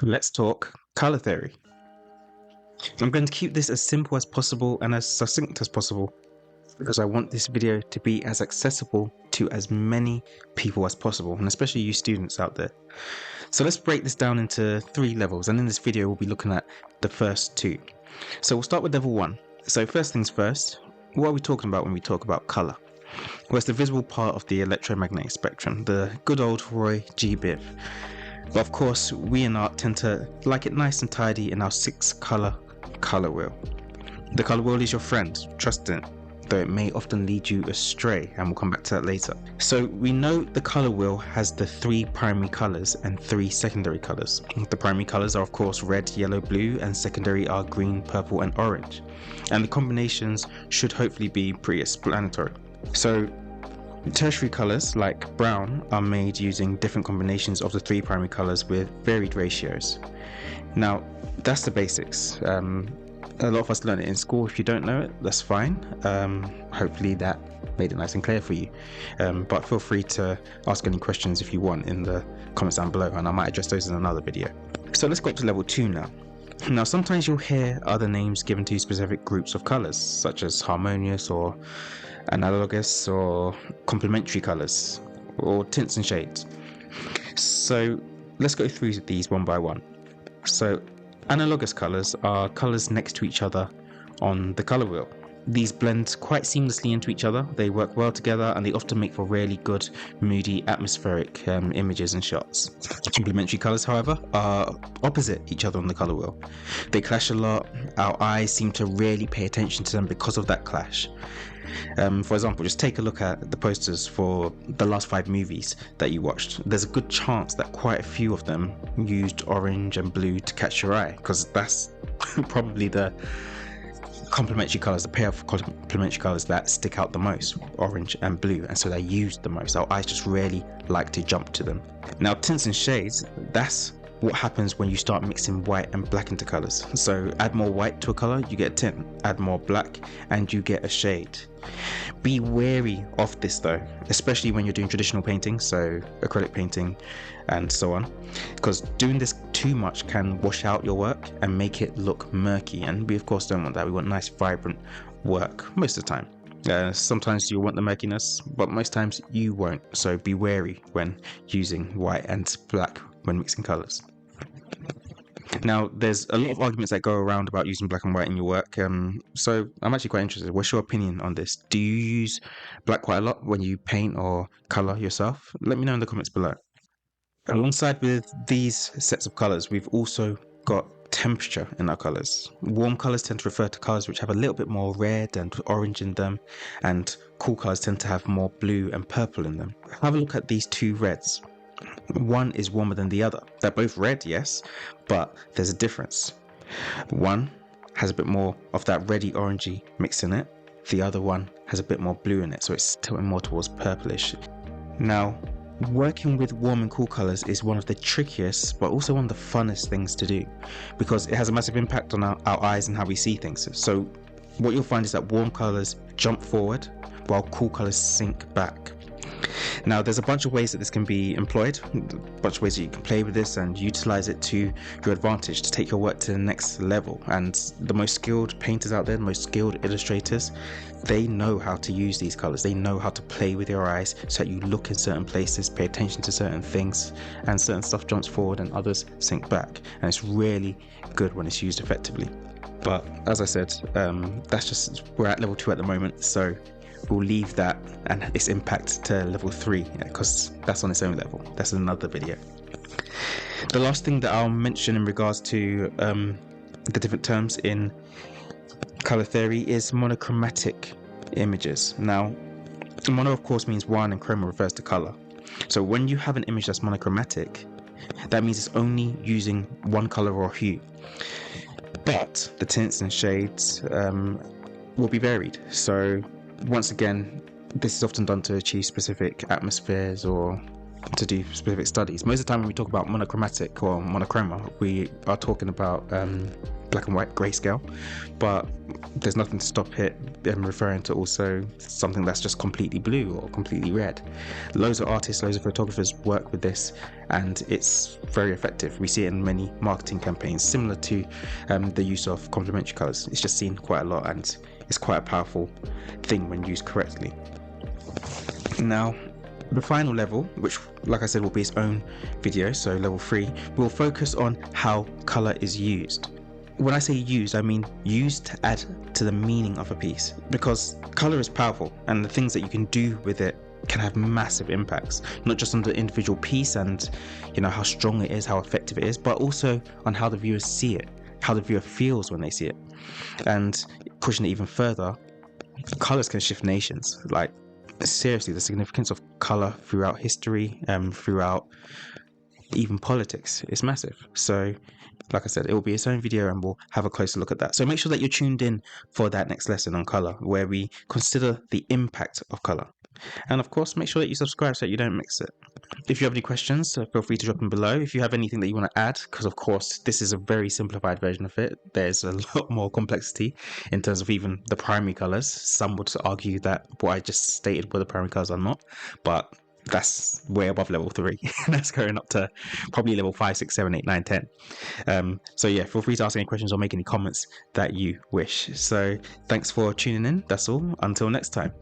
Let's talk color theory. I'm going to keep this as simple as possible and as succinct as possible because I want this video to be as accessible to as many people as possible, and especially you students out there. So let's break this down into 3 levels, and in this video we'll be looking at the first 2. So we'll start with level 1. So first things first, what are we talking about when we talk about color? Well, it's the visible part of the electromagnetic spectrum, the good old Roy G. Biv. But of course, we in art tend to like it nice and tidy in our 6-color color wheel. The color wheel is your friend, trust in it, though it may often lead you astray, and we'll come back to that later. So we know the color wheel has the 3 primary colors and 3 secondary colors. The primary colors are of course red, yellow, blue, and secondary are green, purple, and orange. And the combinations should hopefully be pretty explanatory. So tertiary colors like brown are made using different combinations of the 3 primary colors with varied ratios. Now that's the basics. A lot of us learn it in school. If you don't know it, that's fine. Hopefully that made it nice and clear for you. But feel free to ask any questions if you want in the comments down below, and I might address those in another video. So let's go up to level 2 now. Now sometimes you'll hear other names given to specific groups of colors, such as harmonious or analogous or complementary colors or tints and shades. So let's go through these one by one. So analogous colors are colors next to each other on the color wheel. These blend quite seamlessly into each other, they work well together, and they often make for really good, moody, atmospheric images and shots. Complementary colors, however, are opposite each other on the color wheel. They clash a lot, our eyes seem to really pay attention to them because of that clash. For example, just take a look at the posters for the last 5 movies that you watched. There's a good chance that quite a few of them used orange and blue to catch your eye, because that's probably the complementary colors, the pair of complementary colors that stick out the most, orange and blue, and so they're used the most. Our eyes just really like to jump to them. Now tints and shades, that's what happens when you start mixing white and black into colors. So add more white to a color, you get a tint. Add more black and you get a shade. Be wary of this though, especially when you're doing traditional painting, so acrylic painting and so on, because doing this too much can wash out your work and make it look murky, and we of course don't want that. We want nice vibrant work most of the time. Sometimes you'll want the murkiness, but most times you won't, so be wary when using white and black when mixing colors. Now, there's a lot of arguments that go around about using black and white in your work, so I'm actually quite interested. What's your opinion on this? Do you use black quite a lot when you paint or color yourself? Let me know in the comments below. Alongside with these sets of colors, we've also got temperature in our colors. Warm colors tend to refer to colors which have a little bit more red and orange in them, and cool colors tend to have more blue and purple in them. Have a look at these 2 reds. One is warmer than the other. They're both red, yes, but there's a difference. One has a bit more of that reddy orangey mix in it. The other one has a bit more blue in it, so it's tilting more towards purplish. Now, working with warm and cool colors is one of the trickiest, but also one of the funnest things to do, because it has a massive impact on our eyes and how we see things. So what you'll find is that warm colors jump forward while cool colors sink back. Now there's a bunch of ways that this can be employed, a bunch of ways that you can play with this and utilize it to your advantage to take your work to the next level. And the most skilled painters out there, the most skilled illustrators, they know how to use these colors. They know how to play with your eyes so that you look in certain places, pay attention to certain things, and certain stuff jumps forward and others sink back. And it's really good when it's used effectively. But as I said, we're at level 2 at the moment, so we'll leave that and its impact to level 3, because that's on its own level. That's another video. The last thing that I'll mention in regards to the different terms in color theory is monochromatic images. Now, mono of course means one and chroma refers to color. So when you have an image that's monochromatic, that means it's only using one color or hue. But the tints and shades will be varied. So once again, this is often done to achieve specific atmospheres or to do specific studies. Most of the time when we talk about monochromatic or monochroma, we are talking about black and white grayscale, but there's nothing to stop it referring to also something that's just completely blue or completely red. Loads of artists, loads of photographers work with this, and it's very effective. We see it in many marketing campaigns, similar to the use of complementary colors. It's just seen quite a lot, and it's quite a powerful thing when used correctly. Now, the final level, which like I said will be its own video, so level 3, will focus on how color is used. When I say used, I mean used to add to the meaning of a piece, because color is powerful and the things that you can do with it can have massive impacts, not just on the individual piece and how strong it is, how effective it is, but also on how the viewers see it, how the viewer feels when they see it. And pushing it even further, colors can shift nations. Like, seriously, the significance of color throughout history, throughout even politics, is massive. So like I said, it will be its own video and we'll have a closer look at that. So make sure that you're tuned in for that next lesson on color, where we consider the impact of color. And of course, make sure that you subscribe so that you don't mix it. If you have any questions, feel free to drop them below. If you have anything that you want to add, because of course this is a very simplified version of it, there's a lot more complexity in terms of even the primary colors. Some would argue that what I just stated were the primary colors are not, but that's way above level 3. That's going up to probably level 5, 6, 7, 8, 9, 10. So yeah, feel free to ask any questions or make any comments that you wish. So thanks for tuning in. That's all. Until next time.